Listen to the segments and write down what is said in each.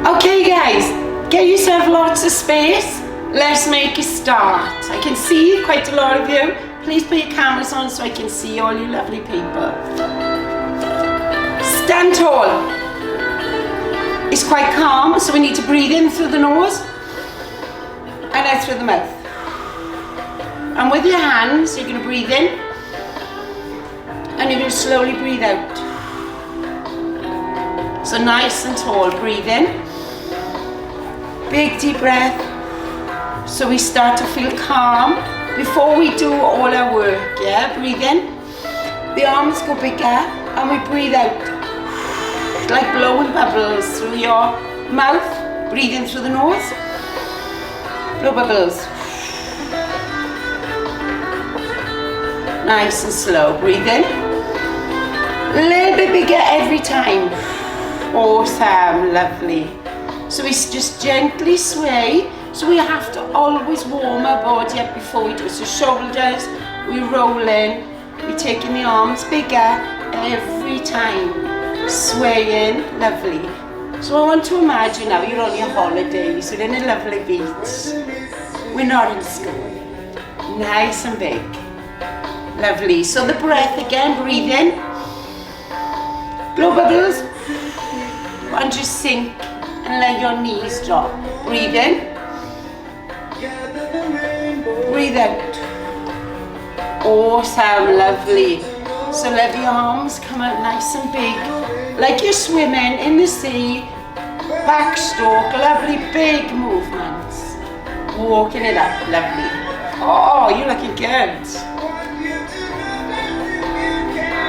Okay guys, get yourself lots of space. Let's make a start. I can see quite a lot of you. Please put your cameras on so I can see all you lovely people. Stand tall. It's quite calm, so we need to breathe in through the nose and out through the mouth. And with your hands, you're going to breathe in and you're going to slowly breathe out. So nice and tall, breathe in. Big deep breath. So we start to feel calm before we do all our work, yeah? Breathe in. The arms go bigger and we breathe out. Like blowing bubbles through your mouth. Breathe in through the nose. Blow bubbles. Nice and slow. Breathe in. A little bit bigger every time. Awesome, lovely. So we just gently sway. So we have to always warm our body up before we do. So shoulders, we roll in. We're taking the arms bigger every time. Swaying, lovely. So I want to imagine now you're on your holidays, you're in a lovely beach. We're not in school. Nice and big. Lovely. So the breath again, breathe in. Blow bubbles. And just sink and let your knees drop. Breathe in. Breathe out. Awesome, lovely. So let the arms come out nice and big. Like you're swimming in the sea. Backstroke, lovely big movements. Walking it up, lovely. Oh, you're looking good.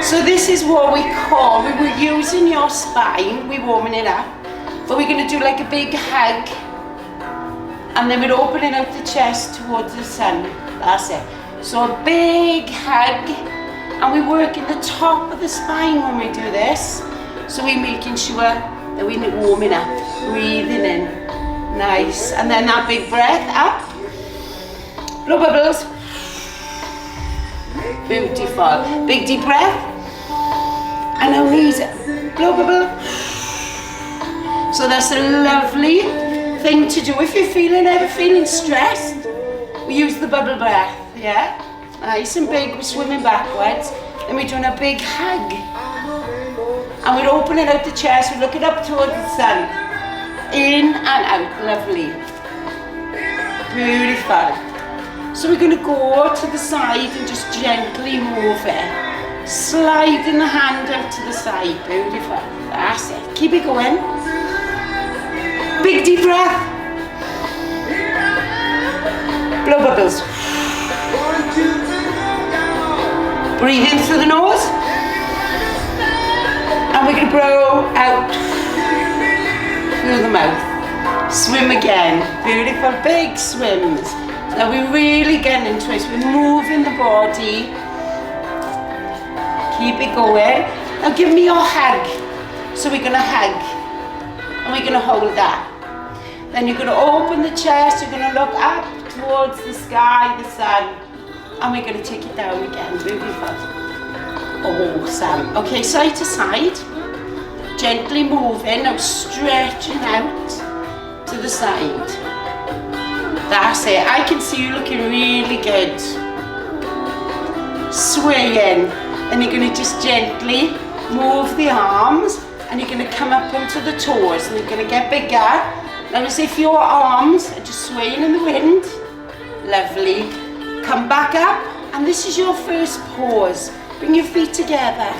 So this is what we call, we were using your spine, we're warming it up, but we're going to do like a big hug, and then we're opening out the chest towards the sun. That's it. So a big hug, and we're working the top of the spine when we do this. So we're making sure that we're warming up, breathing in, nice, and then that big breath up, blow bubbles, beautiful, big deep breath. And our knees, blow bubble. So that's a lovely thing to do. If you're ever feeling stressed, we use the bubble breath, yeah? Nice and big, we're swimming backwards. Then we're doing a big hug. And we're opening out the chest, we're looking up towards the sun. In and out, lovely. Beautiful. So we're gonna go to the side and just gently move it. Sliding the hand out to the side, beautiful. That's it. Keep it going. Big deep breath. Blow bubbles. Breathe in through the nose. And we're going to blow out through the mouth. Swim again. Beautiful, big swims. Now we're really getting into it. So we're moving the body. Keep it going. Now give me your hug. So we're going to hug. And we're going to hold that. Then you're going to open the chest. You're going to look up towards the sky, the sun. And we're going to take it down again. Beautiful. Awesome. Okay, side to side. Gently moving. Now stretching out to the side. That's it. I can see you looking really good. Swaying. And you're going to just gently move the arms and you're going to come up onto the toes and you're going to get bigger. Now as if your arms are just swaying in the wind. Lovely. Come back up and this is your first pose. Bring your feet together.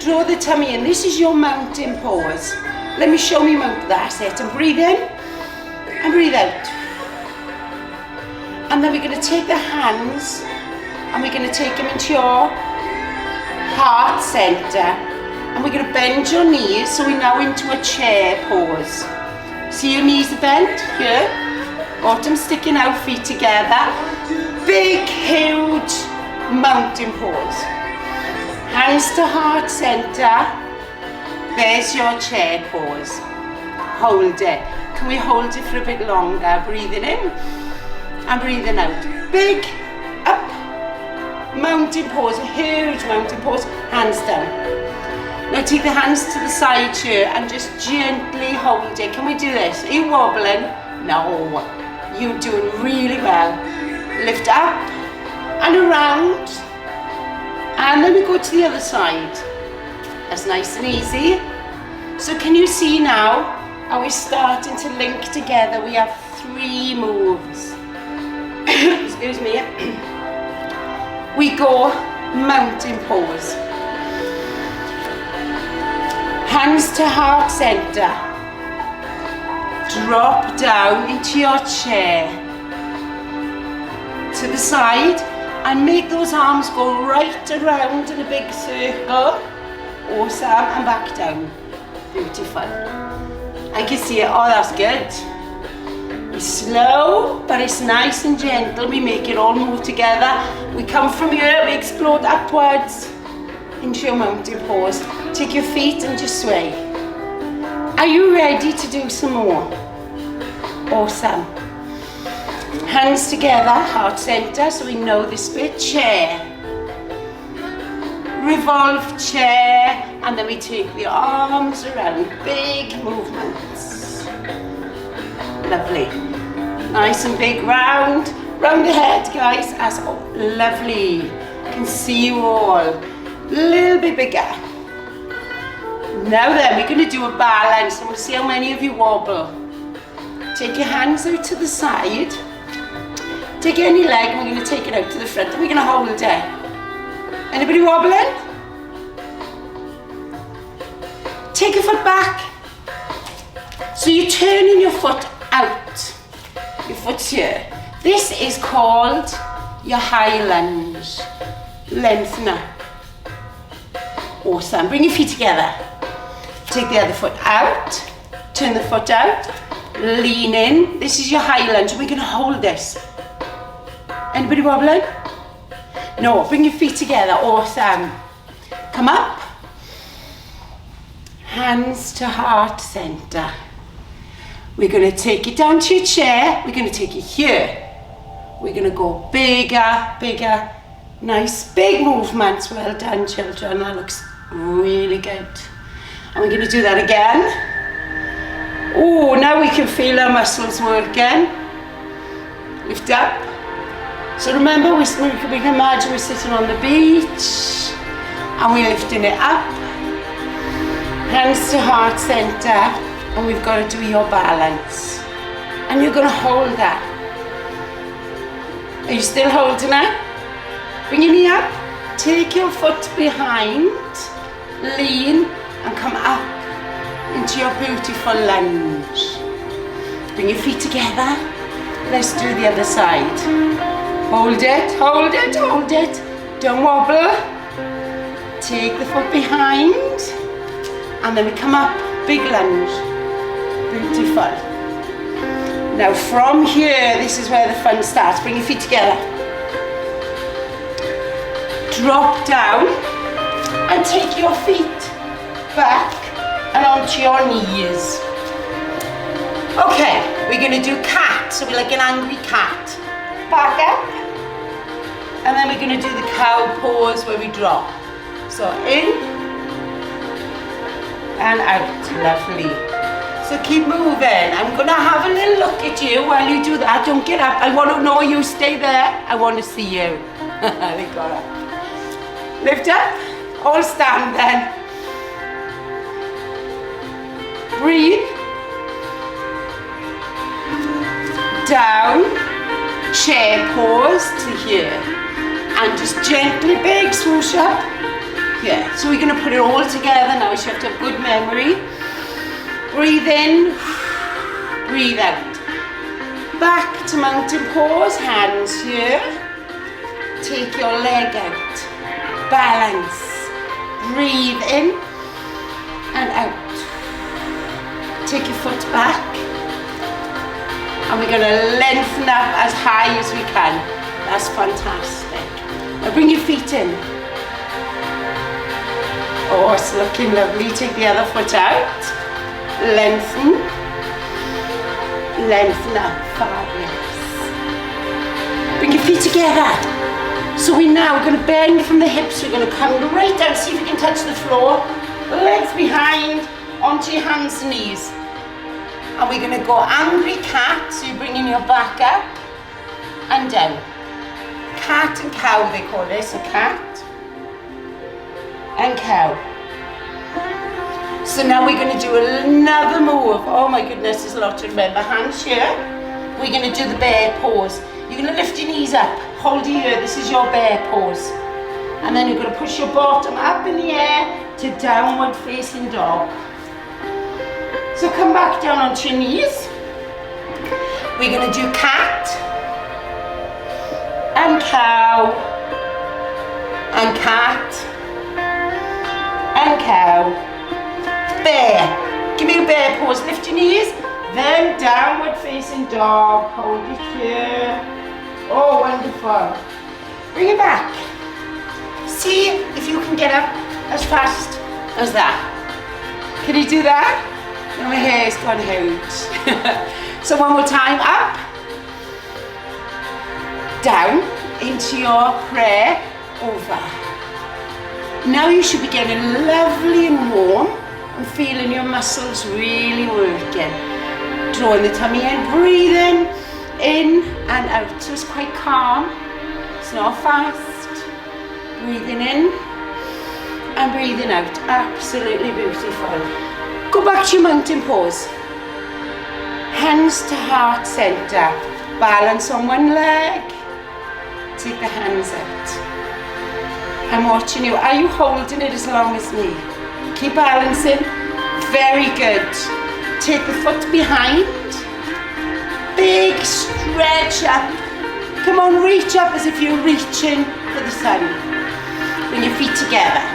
Draw the tummy in. This is your mountain pose. Let me show me mount. That's it. And breathe in and breathe out. And then we're going to take the hands and we're going to take them into your heart center and we're going to bend your knees. So we're now into a chair pose. See your knees are bent here, bottom sticking out, feet together. Big, huge mountain pose. Hands to heart center. There's your chair pose. Hold it. Can we hold it for a bit longer? Breathing in and breathing out. Big, up, mountain pose, a huge mountain pose. Hands down. Now take the hands to the side here and just gently hold it. Can we do this? Are you wobbling? No. You're doing really well. Lift up and around. And then we go to the other side. That's nice and easy. So can you see now how we're starting to link together? We have 3 moves. Excuse me. We go mountain pose. Hands to heart center. Drop down into your chair. To the side and make those arms go right around in a big circle. Awesome, and back down. Beautiful. I can see it. Oh, that's good. It's slow, but it's nice and gentle. We make it all move together. We come from here, we explode upwards into your mountain pose. Take your feet and just sway. Are you ready to do some more? Awesome. Hands together, heart center, so we know this bit. Chair. Revolve chair, and then we take the arms around. Big movements. Lovely. Nice and big round. Round the head, guys. That's lovely. I can see you all. A little bit bigger. Now then, we're going to do a balance, and we'll see how many of you wobble. Take your hands out to the side. Take any leg, and we're going to take it out to the front, and we're going to hold it. Anybody wobbling? Take your foot back. So you're turning your foot out. Your foot's here. This is called your high lunge. Lengthen up. Awesome. Bring your feet together. Take the other foot out. Turn the foot out. Lean in. This is your high lunge. We're going to hold this. Anybody wobbling? No, bring your feet together. Awesome. Come up. Hands to heart center. We're going to take it down to your chair. We're going to take it here. We're going to go bigger, bigger. Nice big movements. Well done, children. That looks really good. And we're going to do that again. Oh, now we can feel our muscles working. Lift up. So remember, we can imagine we're sitting on the beach and we're lifting it up. Hands to heart center, and we've got to do your balance. And you're going to hold that. Are you still holding it? Bring your knee up. Take your foot behind. Lean and come up into your beautiful lunge. Bring your feet together. Let's do the other side. Hold it, hold it, hold it. Don't wobble. Take the foot behind. And then we come up, big lunge. Beautiful. Now from here, this is where the fun starts. Bring your feet together. Drop down and take your feet back and onto your knees. Okay, we're going to do cat. So we're like an angry cat. Back up. And then we're going to do the cow pose where we drop. So in and out. Lovely. So keep moving. I'm going to have a little look at you while you do that. Don't get up. I want to know you. Stay there. I want to see you. They got up. Lift up. All stand then. Breathe. Down. Chair pose to here. And just gently big swoosh up. Yeah, so we're going to put it all together now, so you have to have good memory. Breathe in, breathe out. Back to mountain pose, hands here. Take your leg out. Balance. Breathe in and out. Take your foot back. And we're going to lengthen up as high as we can. That's fantastic. Now bring your feet in. Oh, it's looking lovely. Take the other foot out. Lengthen. Lengthen up. Fabulous. Bring your feet together. So we're now going to bend from the hips. We're going to come right down. See if you can touch the floor. legs behind, onto your hands and knees. And we're going to go angry cat, so you're bringing your back up and down. Cat and cow they call this, a cat and cow. So now we're going to do another move. Oh my goodness, there's a lot to remember. Hands here. We're going to do the bear pose. You're going to lift your knees up, hold your ear, this is your bear pose. And then you're going to push your bottom up in the air to downward facing dog. So come back down onto your knees. We're going to do cat and cow and cat and cow. Bear. Give me a bear pose. Lift your knees. Then downward facing dog. Hold it here. Oh, wonderful. Bring it back. See if you can get up as fast as that. Can you do that? My hair's gone out. So one more time, up, down, into your prayer, over. Now you should be getting lovely and warm and feeling your muscles really working. Drawing the tummy in, breathing in and out. So it's quite calm, it's not fast. Breathing in and breathing out, absolutely beautiful. Go back to your mountain pose. Hands to heart center. Balance on one leg. Take the hands out. I'm watching you. Are you holding it as long as me? Keep balancing. Very good. Take the foot behind. Big stretch up. Come on, reach up as if you're reaching for the sun. Bring your feet together.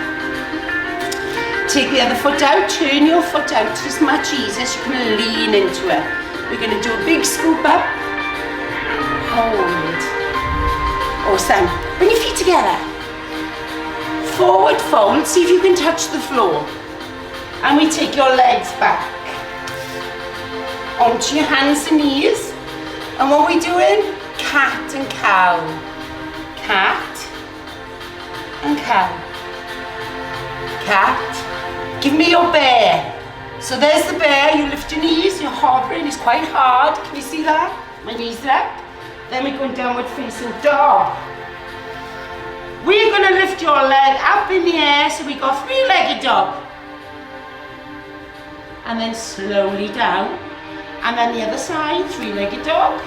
Take the other foot out, turn your foot out. It's much easier, so you can lean into it. We're going to do a big scoop up. Hold. Awesome. Bring your feet together. Forward fold, see if you can touch the floor. And we take your legs back. Onto your hands and knees. And what we're doing, cat and cow. Cat and cow. Cat. Give me your bear. So there's the bear, you lift your knees, you're hovering, it's quite hard. Can you see that? My knees are up. Then we're going downward facing dog. We're going to lift your leg up in the air, so we go three-legged dog. And then slowly down. And then the other side, three-legged dog.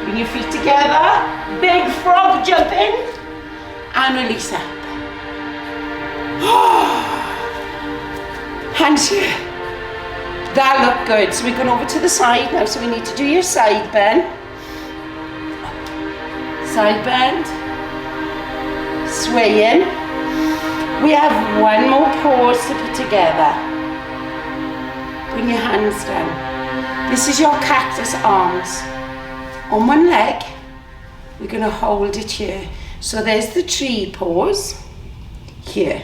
Bring your feet together, big frog jumping, and release up. Hands here. That looked good. So we're going over to the side now. So we need to do your side bend. Side bend. Swaying. We have one more pause to put together. Bring your hands down. This is your cactus arms. On one leg, we're going to hold it here. So there's the tree pose. Here.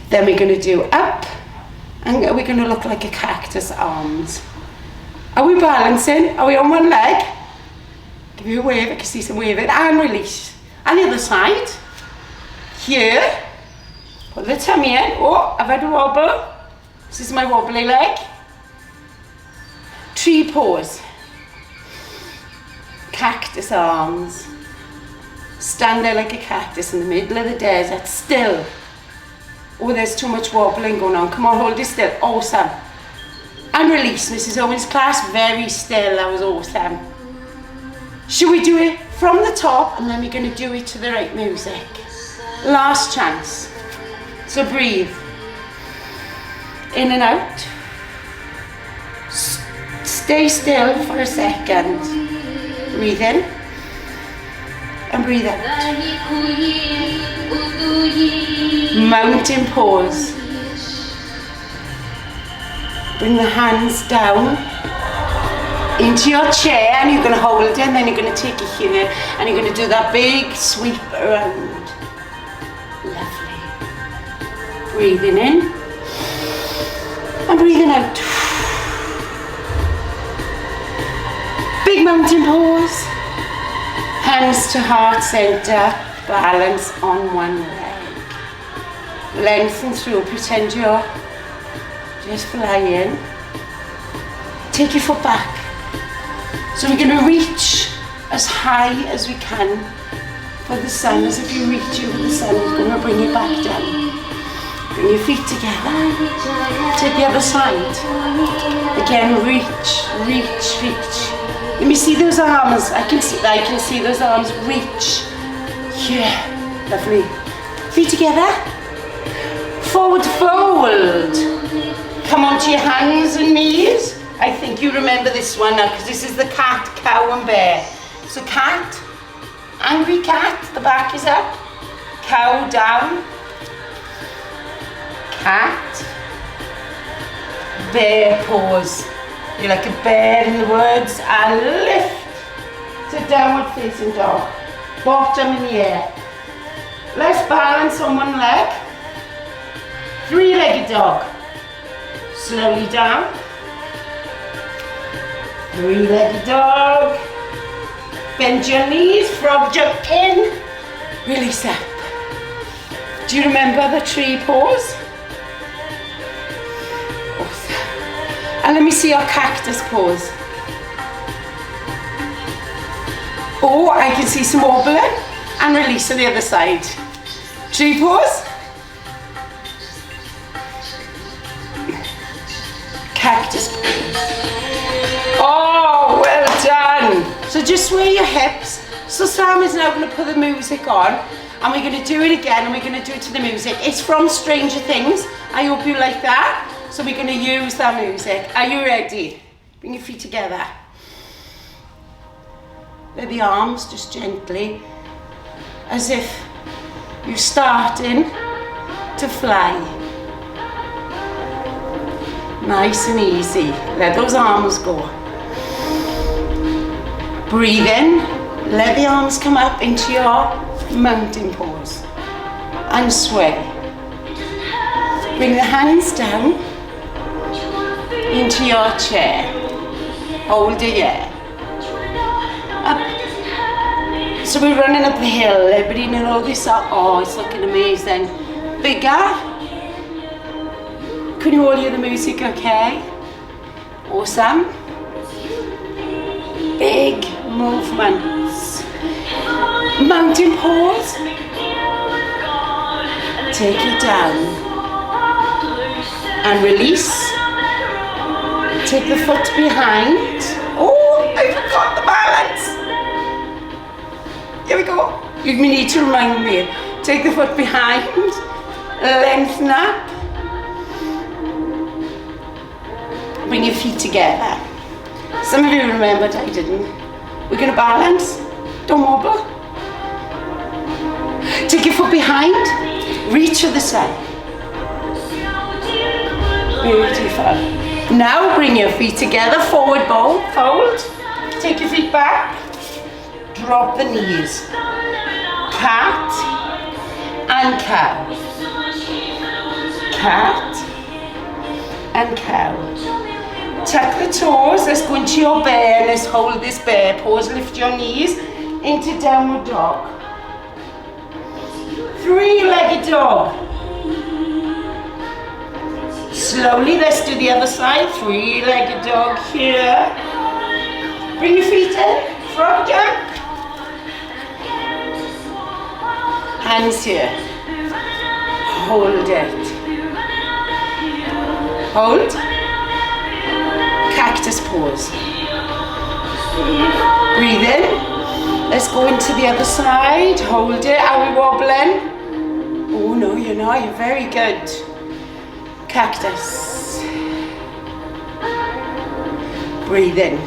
Then we're going to do up, and we're going to look like a cactus arms. Are we balancing? Are we on one leg? Give you a wave, I can see some waving, and release. And the other side. Here. Put the tummy in. Oh, I've had a wobble. This is my wobbly leg. Tree pose. Cactus arms. Stand there like a cactus in the middle of the desert, still. Oh, there's too much wobbling going on. Come on, hold it still. Awesome. And release. Mrs. Owen's class, very still. That was awesome. Should we do it from the top, and then we're going to do it to the right music? Last chance. So breathe. In and out. Stay still for a second. Breathe in. And breathe out. Mountain pose. Bring the hands down into your chair, and you're going to hold it, and then you're going to take it here, and you're going to do that big sweep around. Lovely. Breathing in and breathing out. Big mountain pose. Hands to heart center, balance on one leg. Lengthen through, pretend you're just flying. Take your foot back. So we're going to reach as high as we can for the sun. As if you reach over the sun, it's going to bring you back down. Bring your feet together. Take the other side. Again, reach, reach, reach. Let me see those arms. I can see those arms. Reach. Yeah, lovely. Feet together. Forward fold. Come onto your hands and knees. I think you remember this one now because this is the cat, cow and bear. So cat, angry cat, the back is up. Cow down. Cat. Bear pose. You're like a bear in the woods and lift to downward facing dog. Bottom in the air. Let's balance on one leg. Three-legged dog. Slowly down. Three-legged dog. Bend your knees, frog jump in. Release up. Do you remember the tree pose? Awesome. And let me see your cactus pose. Oh, I can see some wobbling. And release on the other side. Tree pose. Cactus pose. Oh, well done. So just sway your hips. So Sam is now going to put the music on and we're going to do it again and we're going to do it to the music. It's from Stranger Things. I hope you like that. So we're going to use that music. Are you ready? Bring your feet together. Let the arms just gently, as if you're starting to fly. Nice and easy. Let those arms go. Breathe in. Let the arms come up into your mountain pose. And sway. Bring the hands down into your chair. Hold it here. Up. So we're running up the hill. Everybody know this up. Oh, it's looking amazing. Bigger. Can you all hear the music okay? Awesome. Big movements. Mountain pose. Take it down. And release. Take the foot behind. Oh, I forgot the balance. Here we go. You need to remind me. Take the foot behind. Lengthen up. Bring your feet together. Some of you remembered, I didn't. We're going to balance. Don't wobble. Take your foot behind. Reach for the sun. Beautiful. Now bring your feet together. Forward fold. Take your feet back. Drop the knees. Cat and cow. Cat and cow. Tuck the toes, let's go into your bear, let's hold this bear pose, lift your knees into downward dog. Three-legged dog. Slowly, let's do the other side, three-legged dog here. Bring your feet in, frog jump. Hands here. Hold it. Hold. Cactus pose. Breathe in. Let's go into the other side. Hold it. Are we wobbling? Oh no, you're not. You're very good. Cactus. Breathe in.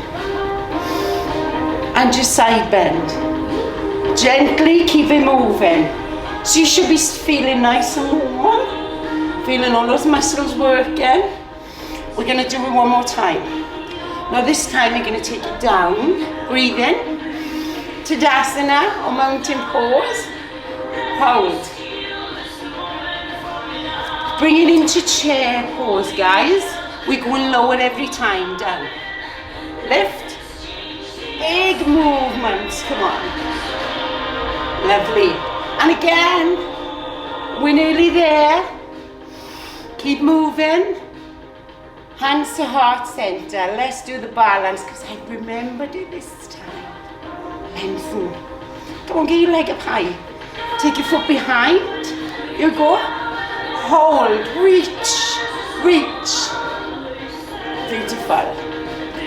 And just side bend. Gently keep it moving. So you should be feeling nice and warm. Feeling all those muscles working. We're going to do it one more time. Now this time you're going to take it down. Breathe in. Tadasana or mountain pose. Hold. Bring it into chair pose, guys. We're going lower every time. Down. Lift. Big movements. Come on. Lovely. And again, we're nearly there. Keep moving. Hands to heart center. Let's do the balance because I remembered it this time. Lengthen. Come on, get your leg up high. Take your foot behind. Here you go. Hold. Reach. Reach. Beautiful.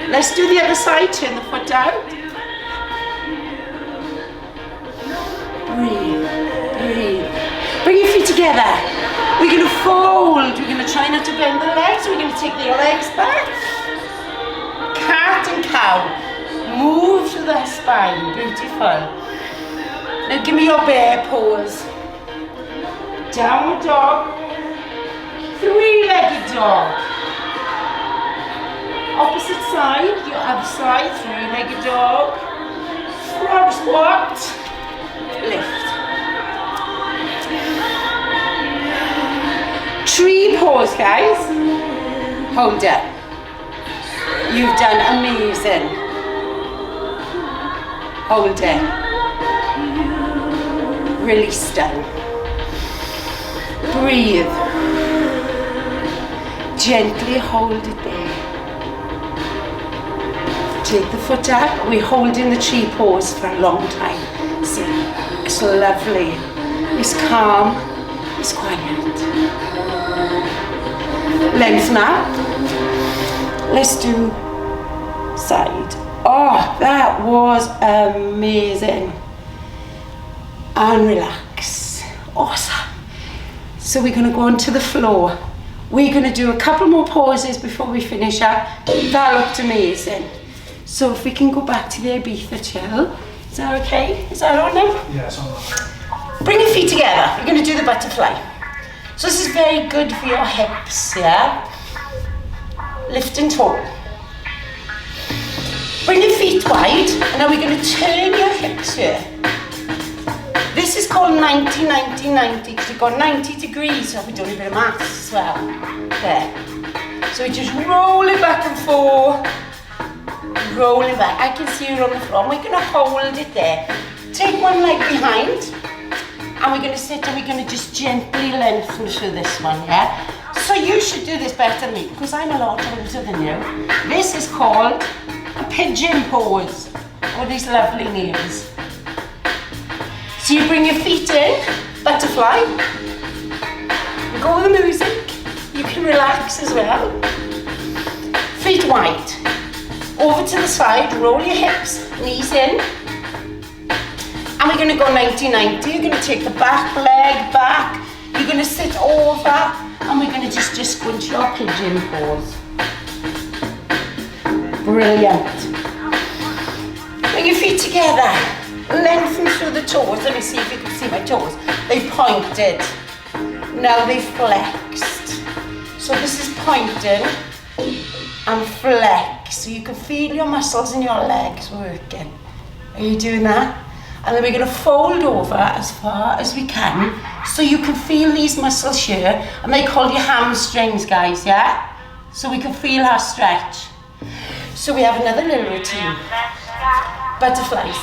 Let's do the other side. Turn the foot down. Breathe. Breathe. Bring your feet together. We're going to fold. We're going to try not to bend the legs. We're going to take the legs back. Cat and cow. Move to the spine. Beautiful. Now give me your bear pose. Downward dog. Three-legged dog. Opposite side. Your other side. Three-legged dog. Frog squat. Lift. Tree pose, guys. Hold up. You've done amazing. Hold it. Release down. Breathe. Gently hold it there. Take the foot up. We're holding the tree pose for a long time. See, it's lovely. It's calm. It's quiet. Lengthen up. Let's do side. Oh, that was amazing. And relax. Awesome. So we're going to go onto the floor. We're going to do a couple more poses before we finish up. That looked amazing. So if we can go back to the Ibiza chill. Is that okay? Is that on now? Yeah, it's on that. Bring your feet together. You're going to do the butterfly. So this is very good for your hips, yeah? Lift and tall. Bring your feet wide, and now we're going to turn your hips here. This is called 90-90-90, because you've got 90 degrees, so we're doing a bit of maths as well. There. So we just roll it back and forth. Roll it back. I can see you on the floor, and we're going to hold it there. Take one leg behind. And we're going to sit and we're going to just gently lengthen through this one, yeah? So you should do this better than me because I'm a lot older than you. This is called a pigeon pose. All these lovely names. So you bring your feet in, butterfly. You go with the music. You can relax as well. Feet wide. Over to the side, roll your hips, knees in. And we're going to go 90-90. You're going to take the back leg back. You're going to sit over. And we're going to just go into your pigeon pose. Brilliant. Bring your feet together. Lengthen through the toes. Let me see if you can see my toes. They pointed. Now they flexed. So this is pointing and flex. So you can feel your muscles in your legs working. Are you doing that? And then we're going to fold over as far as we can so you can feel these muscles here. And they call you hamstrings, guys, yeah? So we can feel our stretch. So we have another little routine. Butterflies.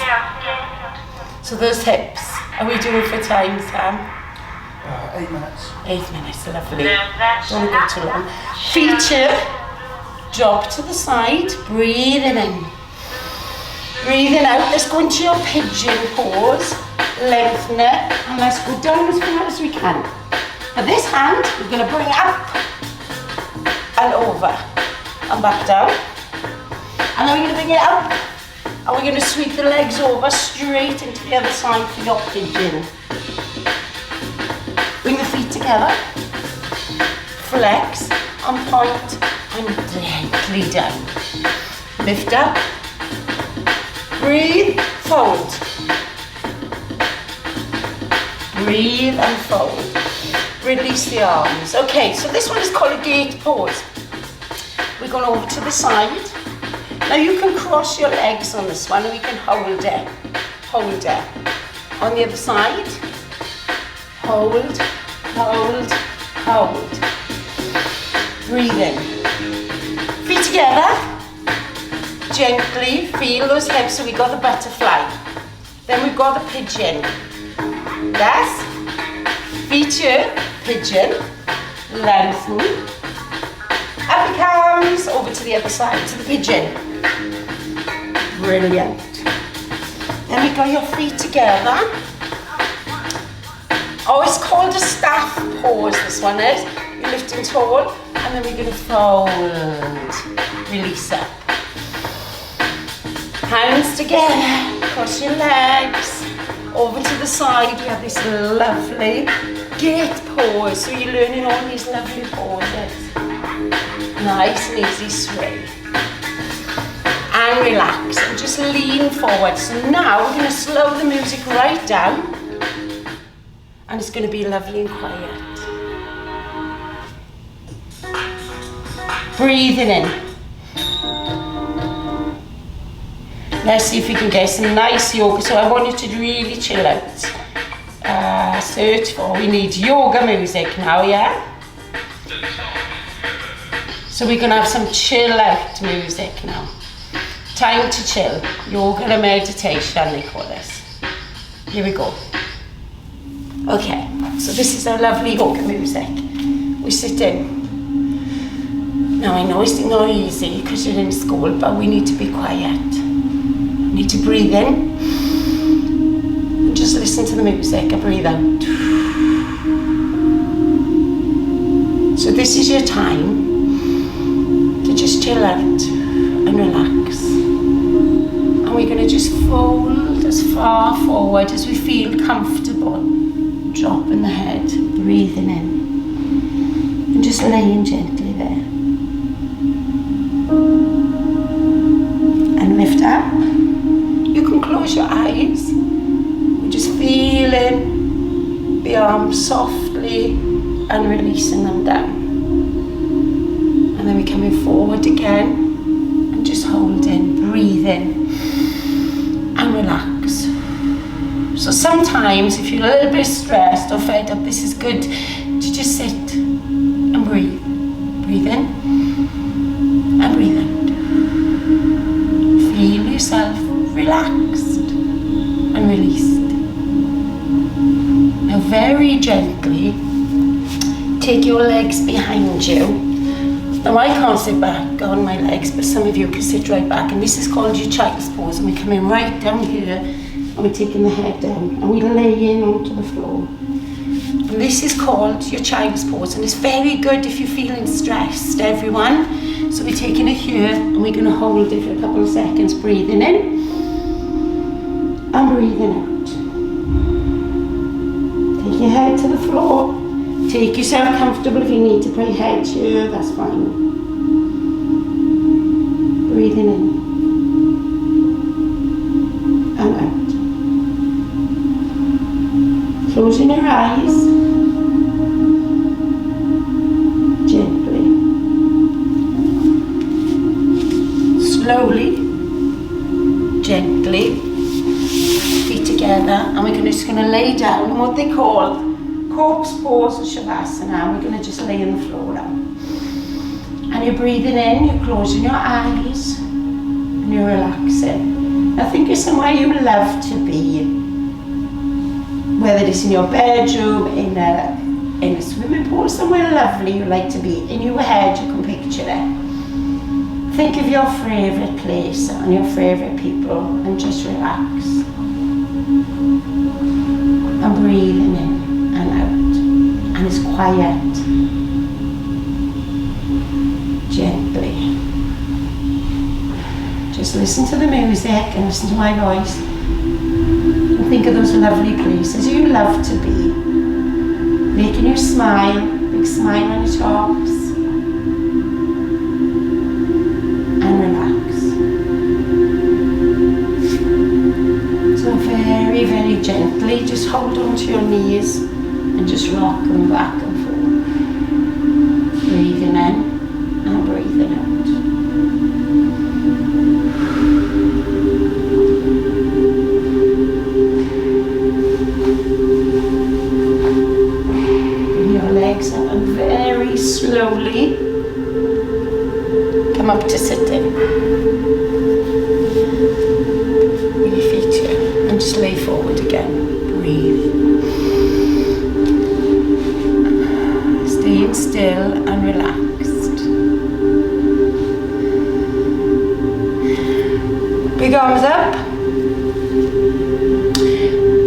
So those hips. Are we doing for time, Sam? 8 minutes. 8 minutes, lovely. Don't go too long. Feet here. Drop to the side. Breathing in. Breathing out, let's go into your pigeon pose, lengthen it, and let's go down as far as we can. Now this hand, we're going to bring up and over, and back down. And then we're going to bring it up, and we're going to sweep the legs over straight into the other side for your pigeon. Bring the feet together, flex, and point, and gently down. Lift up. Breathe, fold. Breathe and fold. Release the arms. Okay, so this one is called a gate pose. We're going over to the side. Now you can cross your legs on this one and we can hold it. Hold it. On the other side. Hold, hold, hold. Breathe in. Feet together. Gently feel those hips. So we got the butterfly. Then we've got the pigeon. Yes? Feet here, pigeon. lengthen. Up it comes, over to the other side, to the pigeon. Brilliant. Then we got your feet together. Oh, it's called a staff pose, this one is. You're lifting tall, and then we're going to fold. Release up. Hands together, cross your legs. Over to the side, we have this lovely gate pose. So you're learning all these lovely poses. Nice and easy sway. And relax, and just lean forward. So now we're going to slow the music right down. And it's going to be lovely and quiet. Breathing in. Let's see if we can get some nice yoga. So I want you to really chill out. Search for, we need yoga music now, yeah? So we're going to have some chill out music now. Time to chill. Yoga and meditation, they call this. Here we go. Okay, so this is our lovely yoga music. We sit in. Now I know it's not easy because you're in school, but we need to be quiet. We need to breathe in. And just listen to the music and breathe out. So this is your time to just chill out and relax. And we're going to just fold as far forward as we feel comfortable. Dropping the head, breathing in, and just laying gently there. And lift up. You can close your eyes. We're just feeling the arms softly and releasing them down. And then we're coming forward again and just holding, breathing, and relax. So sometimes if you're a little bit stressed or fed up, this is good to just sit and breathe. Breathe in and breathe out. Feel yourself relaxed and released. Now very gently, take your legs behind you. Now I can't sit back on my legs, but some of you can sit right back. And this is called your child's pose. And we're coming right down here. And we're taking the head down and we're laying onto the floor. And this is called your child's pose, and it's very good if you're feeling stressed, everyone. So we're taking it here and we're going to hold it for a couple of seconds, breathing in and breathing out. Take your head to the floor. Take yourself comfortable. If you need to put your head here, that's fine. Breathing in and out. Closing your eyes, gently, slowly, gently, feet together, and we're just going to lay down in what they call corpse pose or shavasana, and we're going to just lay on the floor now. And you're breathing in, you're closing your eyes, and you're relaxing. Now think of somewhere you love to be. Whether it's in your bedroom, in a swimming pool, somewhere lovely you like to be. In your head, you can picture it. Think of your favourite place and your favourite people and just relax. And breathing in and out. And it's quiet. Gently. Just listen to the music and listen to my voice. Think of those lovely places you love to be, making you smile, big smile on your tops, and relax. So very, very gently, just hold on to your knees and just rock them back and forth. Breathing in and breathing out. And very slowly come up to sitting. With your feet here and just lay forward again. Breathe. Staying still. still and relaxed. Big arms up.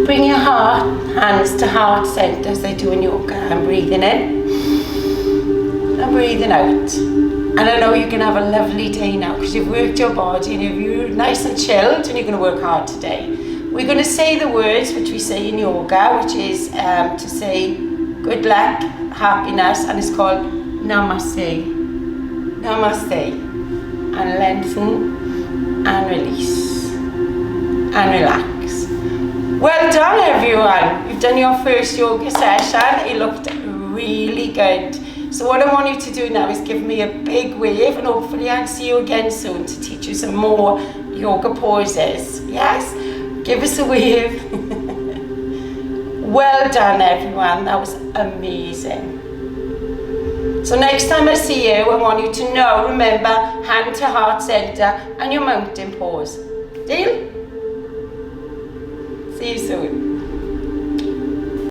Bring your hands to heart center as they do in yoga. And breathing in and breathing out. And I know you can have a lovely day now because you've worked your body and you're nice and chilled and you're going to work hard today. We're going to say the words which we say in yoga, which is to say good luck, happiness, and it's called Namaste. Namaste. And lengthen and release and relax. Well done everyone. You've done your first yoga session. It looked really good. So what I want you to do now is give me a big wave and hopefully I'll see you again soon to teach you some more yoga poses. Yes? Give us a wave. Well done everyone. That was amazing. So next time I see you, I want you to know, remember, hand to heart center and your mountain pose. Deal? See you soon.